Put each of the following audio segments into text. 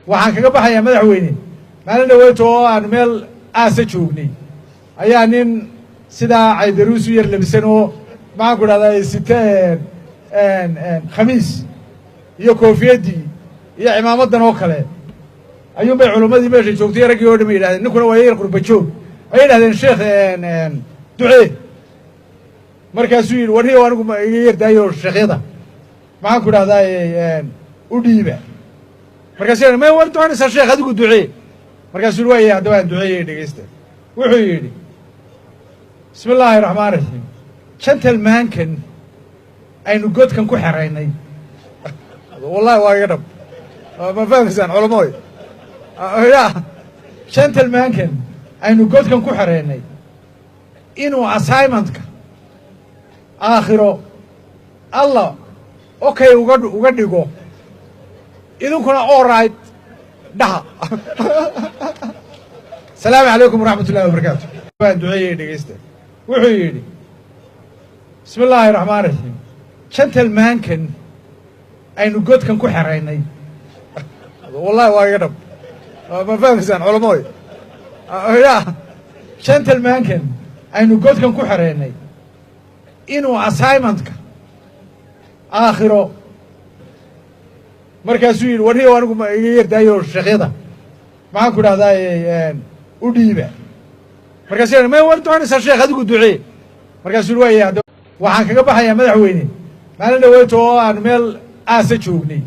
waxaan kaga baxayaa madaxweyne maalin dhaweeto oo aan meel aasa joognay ayaa nin sidaa caydaruus u yar labisan oo maxaan ku dhahdaa site khamiis iyo koofiyadii iyo cimaamadan oo kale ayuun bay culimmadii meesha joogtay raggii oo dhan bay yidhahdeen ninkuna waa yar qurba joog ay yidhahdeen sheekh duceey markaasuu yidhi warniyo anigu iga yardaayo sheekhyada maxaan ku dhahdaa u dhiiba markaasuu ma war doonaysaa sheekh adigu duceey markaasuu yidhi waaya haddaba aan duceeyey dhegeysta wuxuu yidhi bismi illaahi raxmaan raxiim gentlemankan aynu godkan ku xeraynay wallahi waa iga dhab ma fahmaysaan culamoy gentlemankan aynu godkan ku xeraynay inuu assignmentka aakhiro allah okay uga dhigo idinkuna allright dhaha asalaamu calaykum waraxmat ullahi wabarakaatu waan duceeyey dhegeysta wuxuu yidhi bismi illaahi raxmaan raxiim gentlemankan aynu godkan ku xeraynay wallahi waa iga dhab ma fahmaysaan culamoy gentlemankan aynu godkan ku xeraynay inuu assignmentka aakhiro markaasuu yidhi warniyo anigu iga yardaayo sheekhyada maxaan ku dhahdaa u dhiiba markaasuu ma war doonaysaa sheekh adigu duceey markaasuu yidhi waaya haddaba waxaan kaga baxayaa madaxweyne maalin dhaweeto oo aan meel aasa joognay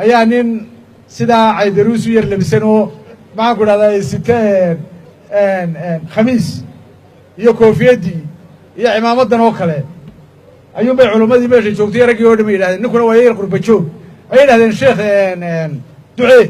ayaa nin sidaa caydaruus u yar labisan oo maxaan ku dhahdaa site khamiis iyo koofiyadii iyo cimaamadan oo kale ayuun bay culimmadii meesha joogtay raggii oo dhan bay yidhahdeen ninkuna waa yar qurba joog ay yidhahdeen sheekh duceey